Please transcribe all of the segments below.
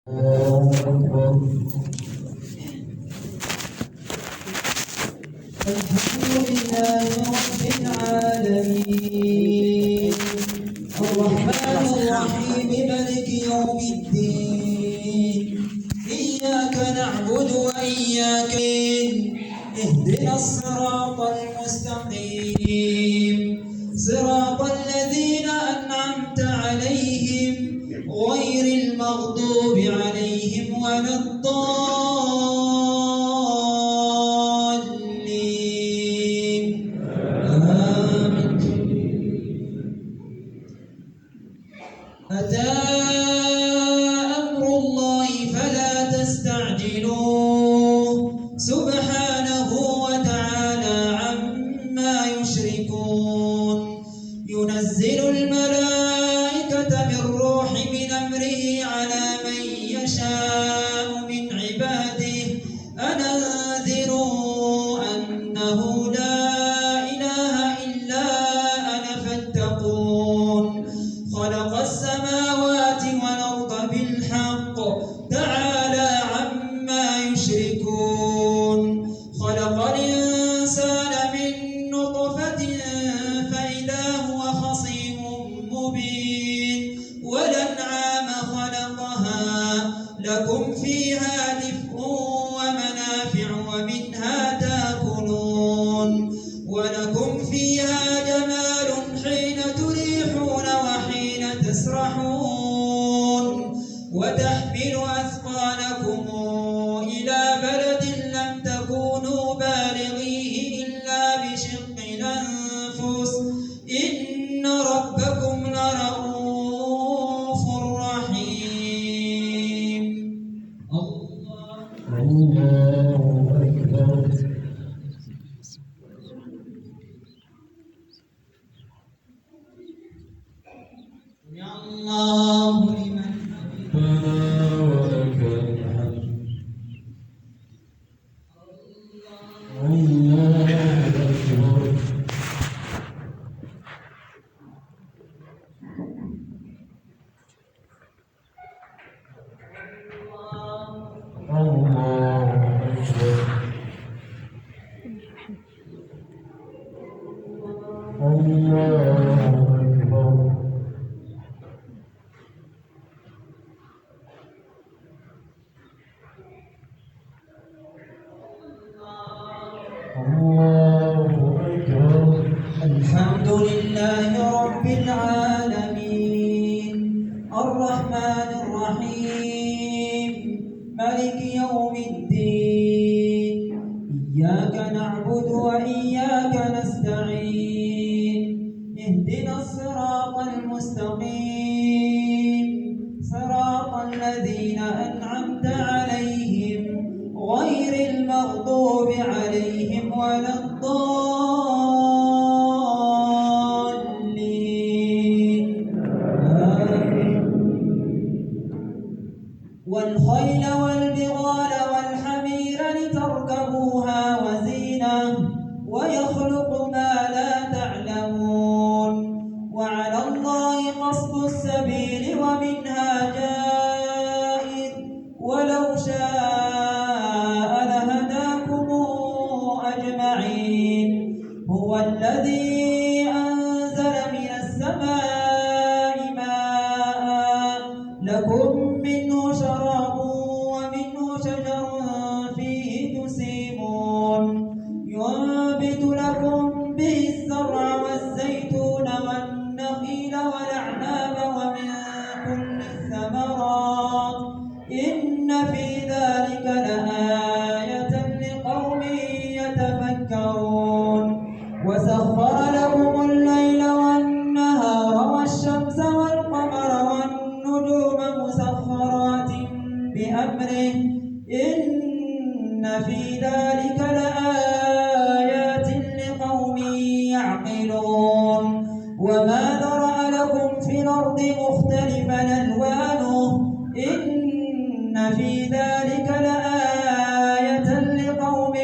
الحمد لله رب العالمين الرحمن الرحيم مالك يوم الدين إياك نعبد وإياك اهدنا الصراط المستقيم صراط الذين أنعمت عليهم غير المغضوب عليهم ولا الضالين آمين. أتى أمر الله فلا تستعجلوه سبحانه وتعالى عما يشركون ينزل الملائكة بالروح من أمره على من يشاء من عباده أن أنذروا أنه لا إله إلا أنا فاتقون خلق السماوات والأرض بالحق تعالى عما يشركون خلق الإنسان من نطفة فإذا هو خصيم مبين والأنعام خلقها لكم فيها دفء ومنافع ومنها تأكلون ولكم فيها جمال حين تريحون وحين تسرحون وتحمل أثقالكم إلى بلد لم تكونوا بالغيه إلا بشق الأنفس إن ربكم لرؤوف رحيم. الله أكبر. يا الله لمن ولك الحمد الله أكبر. الله أكبر. الله أكبر. الله أكبر. الحمد لله رب العالمين الرحمن الرحيم مالك يوم الدين إياك نعبد وإياك نستعين اهدنا الصراط المستقيم صراط الذين أنعمت عليهم غير المغضوب عليهم ولا الضالين آمين. والخيل والبغال والحمير لتركبوها وزينة ويخلق ما لا تعلمون وعلى الله قصد السبيل ومنها جائر ولو شاء لهداكم أجمعين هو الذي أنزل من السماء ماء لكم منه شراب ومنه شجر فيه تسيمون ينبت لكم به الزرع والزيتون والنخيل والأعناب ومن كل الثمرات إن في ذلك لآية لقوم يتفكرون وسخر لكم الليل والنهار والشمس والقمر والنجوم مسخرات بأمره إن في ذلك لآيات لقوم يعقلون وما ذرأ لكم في الأرض مختلفا ألوانه إن في ذلك لآية لقوم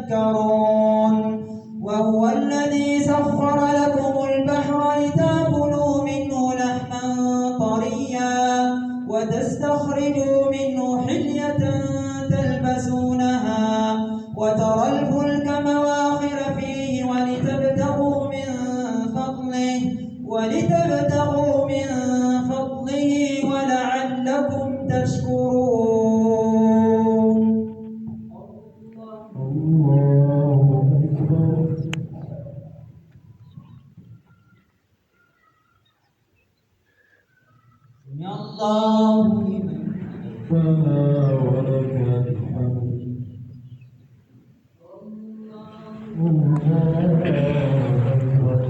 يذكرون وهو الذي سخر لكم البحر لتأكلوا منه لحما طريا وتستخرجوا لتستخرجوا منه حلية تلبسونها وترى الفلك مواخر فيه ولتبتغوا من فضله ولعلكم تشكرون. الله أكبر. سمع الله لمن ربنا ولك الحمد. الله أكبر.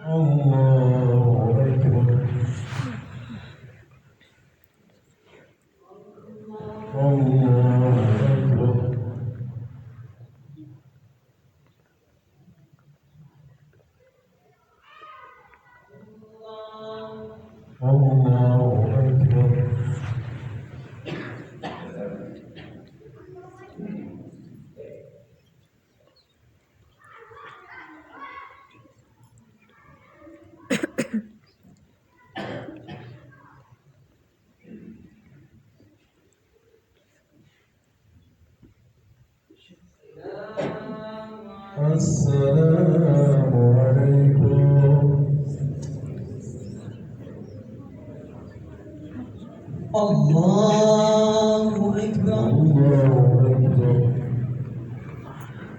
الله أكبر. الله أكبر. الله أكبر. السلام عليكم. الله أكبر. الله أكبر.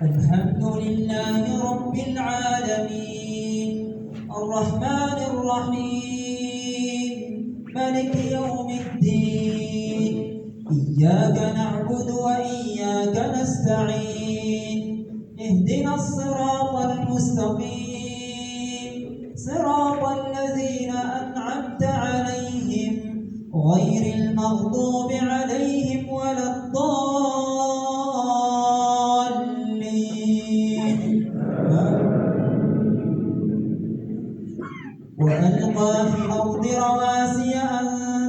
الحمد لله رب العالمين الرحمن الرحيم مالك يوم الدين إياك نعبد وإياك نستعين اهدنا الصراط المستقيم صراط الذين أنعمت عليهم غير المغضوب عليهم ولا الضالين. وألقى في الأرض رواسي أن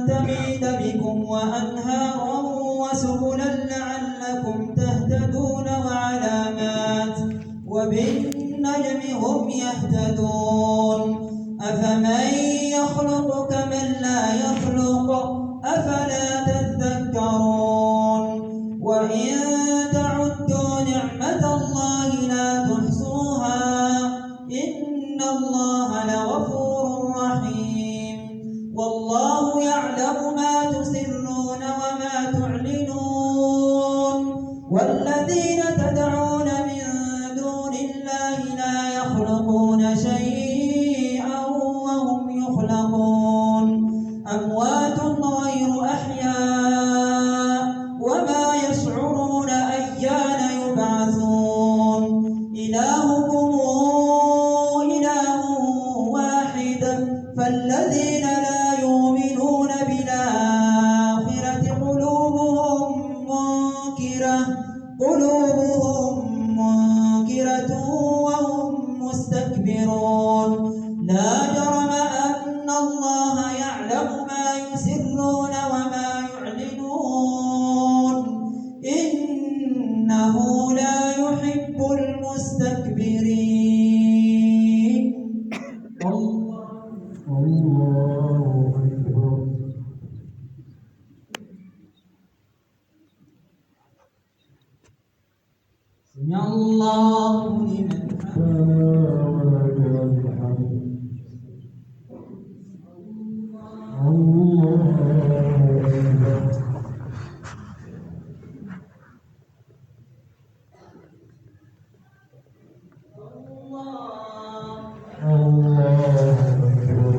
تميد بكم وأنهارا وسبلا لعلكم تهتدون وعلامات وبالنجم هم يهتدون. أفمن يخلق كمن لا يخلق أفلا تذكرون. وإن تعدوا نعمة الله لا تحصوها إن الله لغفور رحيم. والله يعلم ما تسرون وما تعلنون. والذين تدعون من دون الله لا يخلقون شيئا وهم يخلقون أموات غير أحياء وما يشعرون أيان يبعثون. إلهكم إله واحد فالذين لا يؤمنون بالآخرة قلوبهم منكرة وهم مستكبرون. لا جرم أن الله يعلم ما يسرون وما يعلنون إنه لا يحب المستكبرين. الله أكبر. سمع الله لمن ربنا ولك الحمد. الله أكبر. الله أكبر.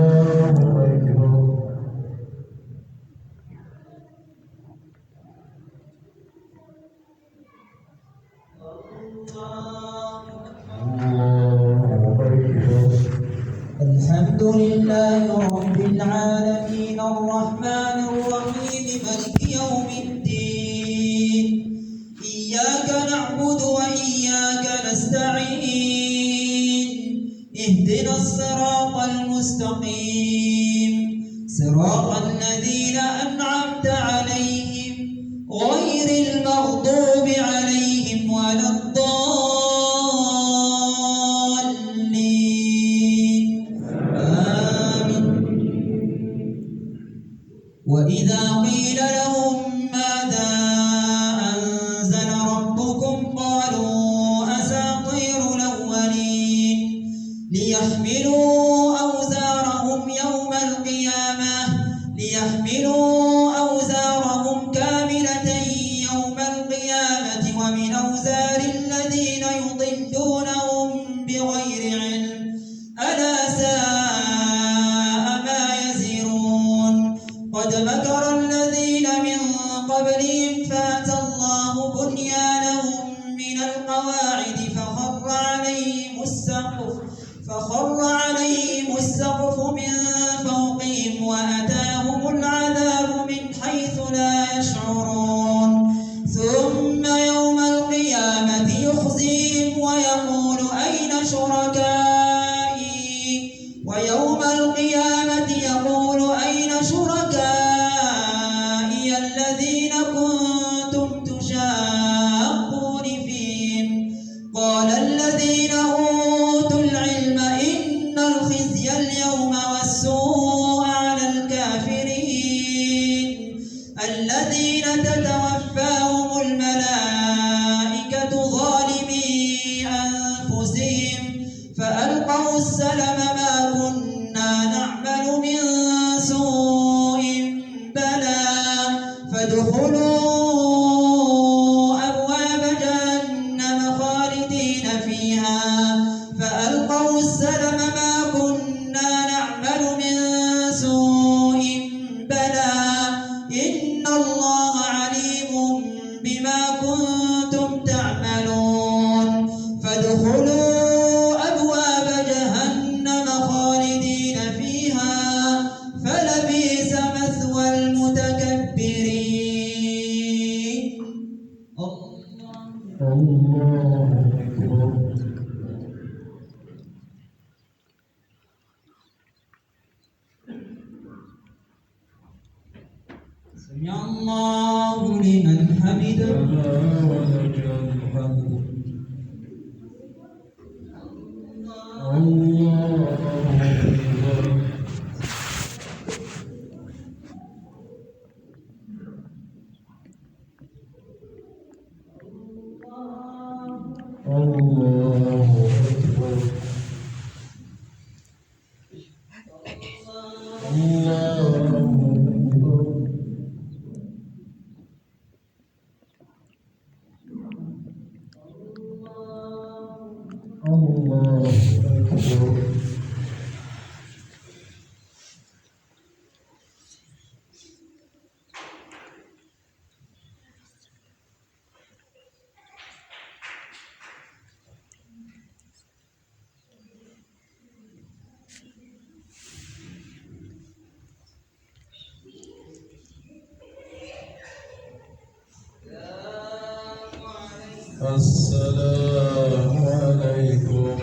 الله أكبر. الحمد لله رب العالمين الرحمن الرحيم مالك يوم الدين إياك نعبد وإياك نستعين اهدنا الصراط المستقيم صراط الذين أنعمت عليهم غير المغضوب عليهم ولا الضالين آمين. وإذا قيل لهم ماذا أنزل ربكم قالوا أساطير الأولين ليحملوا أوزارهم كاملة يوم القيامة ومن أوزار الذين يضلونهم بغير علم ألا ساء ما يزرون. قد مكر الذين من قبلهم فأتى الله بنيانهم من القواعد فخر عليهم السقف من فوقهم وأتاهم العذاب من حيث لا يشعرون. ثم يوم القيامة يخزيهم ويقول أين شركائي الذين كنتم تشاقون فيهم قال الذين أوتوا العلم إن الخزي اليوم والسوء على الكافرين الذين تتوفاهم الملائكة ظالمي أنفسهم فألقوا السلم ما كنا نعمل من سوء بلى فادخلوا أبواب جهنم خالدين فيها فألقوا السلم ما كنا نعمل من سوء بلى إن الله عليم بما كنتم تعملون. فادخلوا أبواب جهنم خالدين فيها فلبئس مثوى المتكبرين. الله أكبر. سمع الله لمن حمده. ربنا ولك الحمد. الله أكبر. الله أكبر. الله أكبر. السلام عليكم.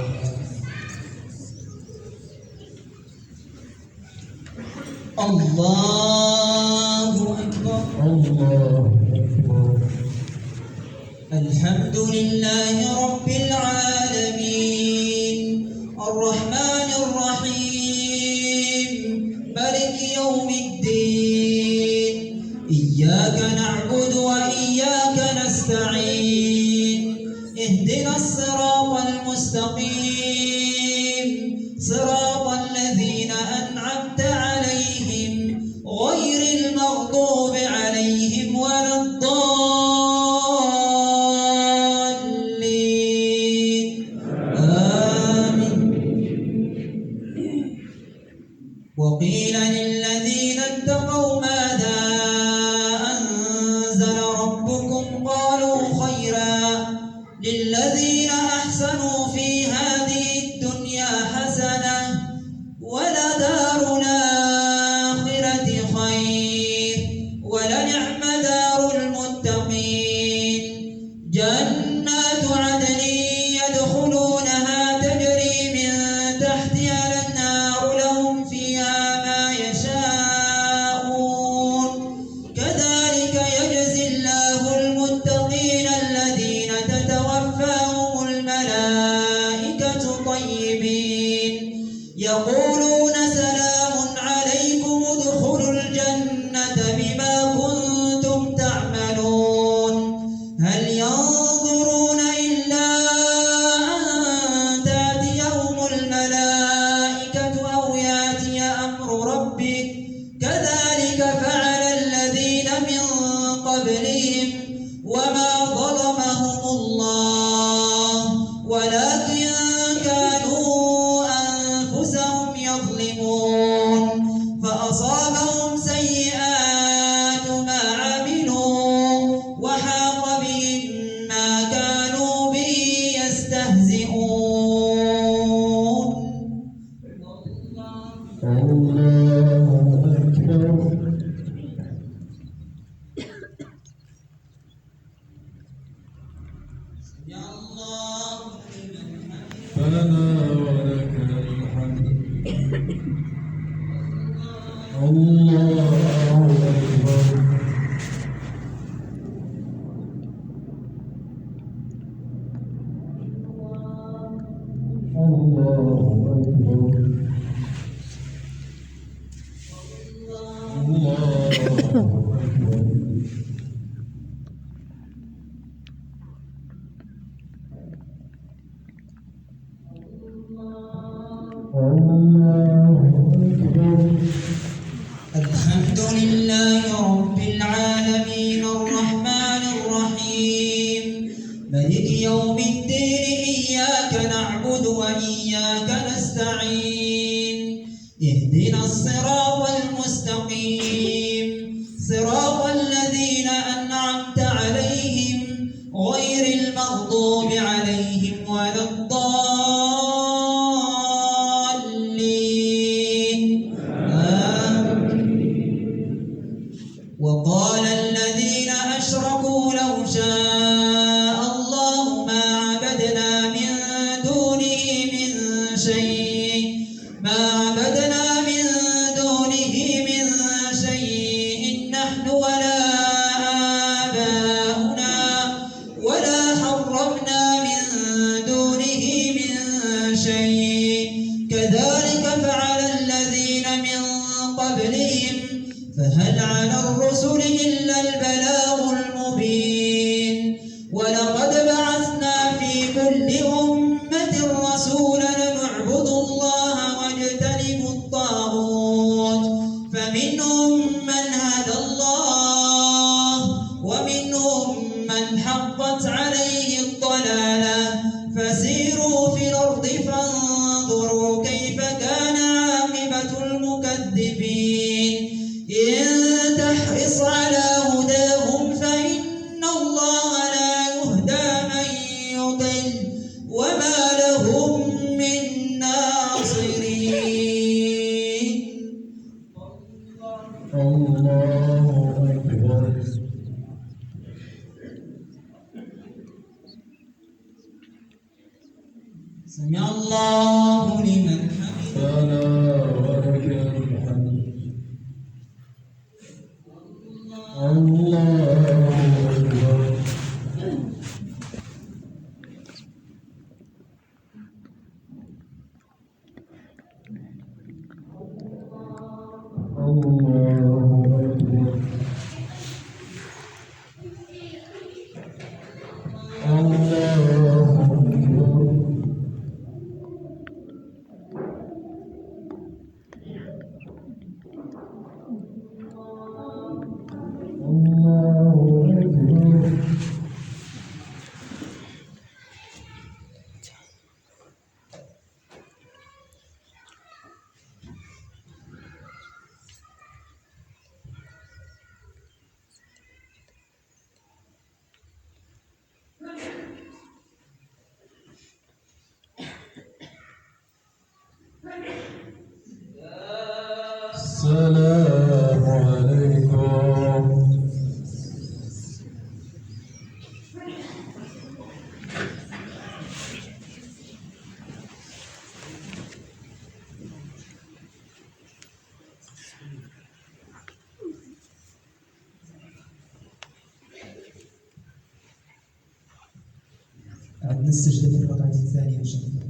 الله أكبر. الله أكبر. الحمد لله رب العالمين الرحمن الرحيم مالك يوم الدين إياك نعبد وإياك نستعين اهدنا الصراط المستقيم صراط الذين أنعمت عليهم غير المغضوب عليهم ولا الضالين آمين. وقيل للذين اتقوا ماذا أنزل ربكم قالوا خيرا للذين أحسنوا في هذه الدنيا حسنة ولدار الآخرة خير ولنعم دار المتقين. جنات عدن يدخلونها تجري من تحتها الأنهار لهم فيها ما يشاءون كذلك يجزي الله المتقين. ربنا ولك الحمد الله أكبر الحمد لله رب العالمين الرحمن الرحيم ملك يوم الدين إياك نعبد وإياك نستعين اهدنا الصراط المستقيم صراط الذين أنعمت عليهم غير المغضوب عليهم ولا الضالين وقال الذين أشركوا لو شاء الله ما عبدنا من دونه من شيء نحن ولا آباؤنا ولا حرمنا من دونه من شيء كذلك فعل الذين من قبلهم فهل على الرسل إلا البلاغ المبين ولقد بعثنا في كل أمة رسولا أن اعبدوا الله واجتنبوا الطاغوت فمنهم من هدى الله ومنهم من حقت عليه الضلالة فسيروا في الأرض فانظروا كيف كان عاقبة المكذبين إن تحرص على هداهم فإن الله لا يهدى من يضل وما لهم من ناصرين. الله أكبر سمع الله لمن حمده ربنا ولك الحمد الله أكبر الله أكبر الله أكبر الله أكبر السلام عليكم عدنا السجدة في الركعة الثانية إن شاء الله.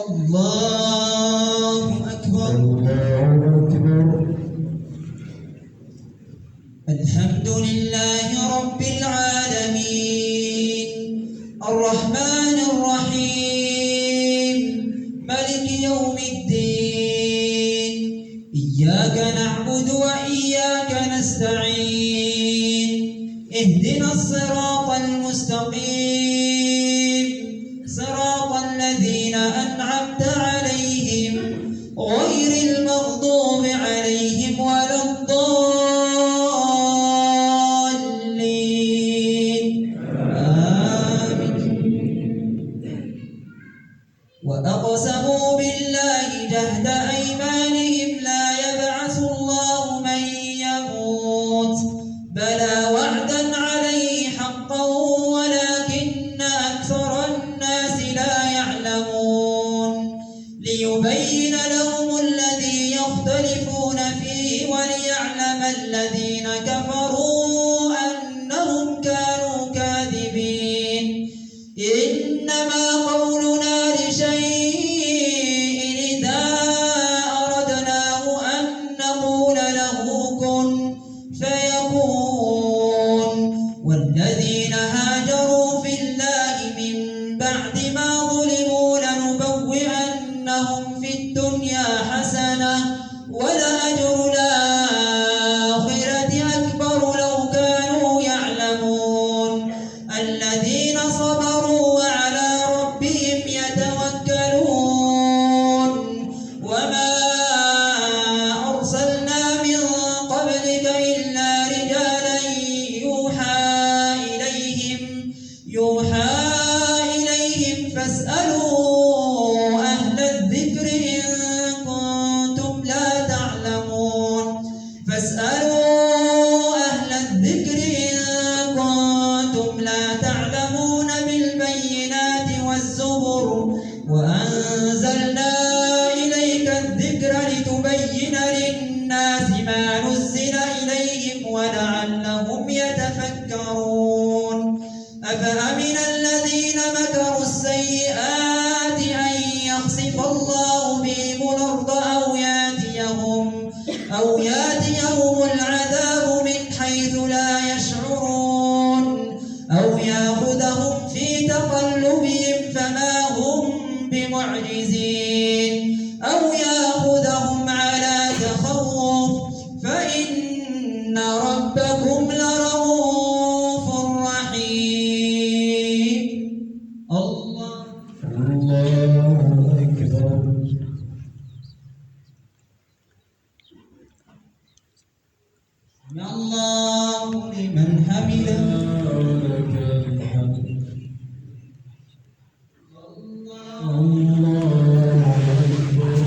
الله أكبر الله أكبر الحمد لله رب العالمين الرحمن الرحيم ملك يوم الدين إياك نعبد وإياك نستعين اهدنا الصراط المستقيم صراط الذين أنعمت عليهم غير المغضوب عليهم ولا الضالين آمين. وأقسموا بالله جهد أيمانهم لا يبعث الله من يموت بلى وعدا عليه حقا والذين هاجروا في الله من بعد ما ظلموا لنبوئنهم في الدنيا حسنة ولأجر الآخرة أكبر لو كانوا يعلمون الذين صبروا وعلى ربهم يتوكلون وما أرسلنا من قبلك إلا رجالا يوحى إليهم فاسألوا أهل الذكر إن كنتم لا تعلمون بالبينات والزبر وأنزلنا إليك الذكر لتبين للناس ما نزل إليهم ولعلهم يتفكرون أفأمن الذين مكروا السيئات أن يخسف الله بهم الأرض أو ياتيهم العذاب من حيث لا يشعرون أو يأخذهم في تقلبهم فما هم بمعجزين أو يأخذهم على تخوف فإن ربكم لرؤوف رحيم. الله أكبر. سمع الله لمن حمده. لك الحمد. الله أكبر.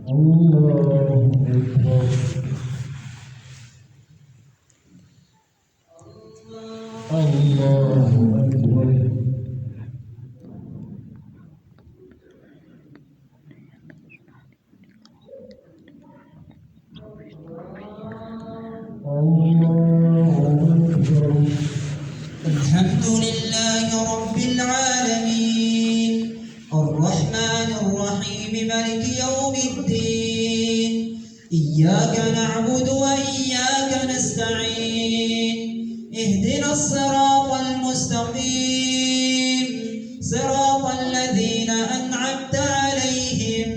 الله أكبر. الله أكبر. الحمد لله رب العالمين الرحمن الرحيم مالك يوم الدين إياك نعبد وإياك نستعين اهدنا الصراط المستقيم صراط الذين أنعمت عليهم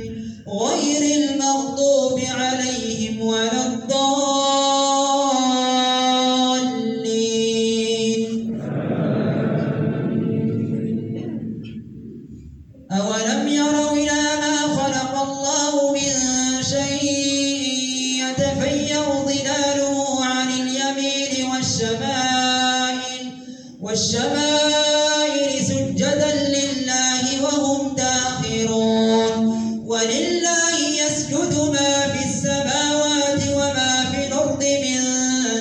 غير المغضوب عليهم ولا الضالين. أولم يروا إلى ما خلق الله من شيء يتفيأ ظلاله عن اليمين والشمائل سجدا لله وهم داخرون ولله يسجد ما في السماوات وما في الأرض من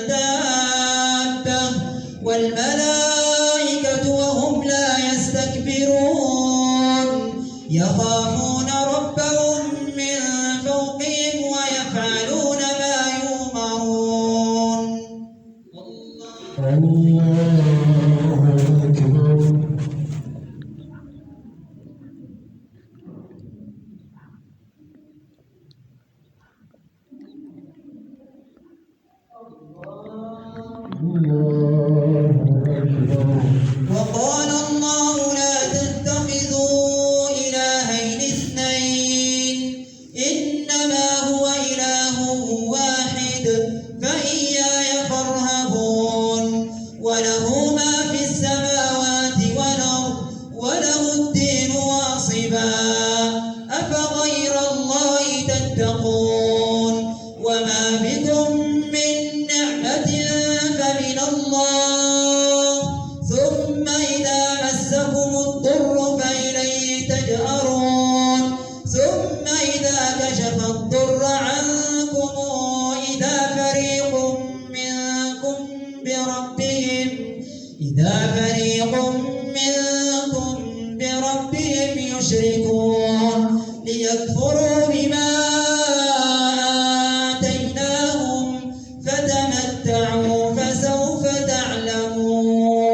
دابة والملائكة وهم لا يستكبرون يخافون ربهم من فوقهم ويفعلون ما يؤمرون. الله أكبر. وقال الله لا تتخذوا إلهين اثنين إنما هو إله واحد فإياي فارهبون وله ما في السماوات والأرض وله الدين واصبا أفغير الله تتقون وما بكم من نعمة فمن الله ثم إذا مسكم الضر فإليه تجأرون ثم إذا كشف الضر عنكم إذا فريق منكم بربهم يشركون ليكفروا بما آتيناهم فتمتعوا فسوف تعلمون.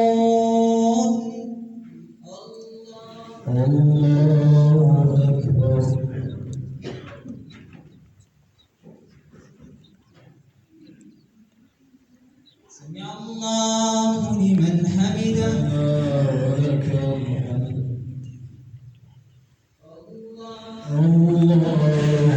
الله أكبر. الله أكبر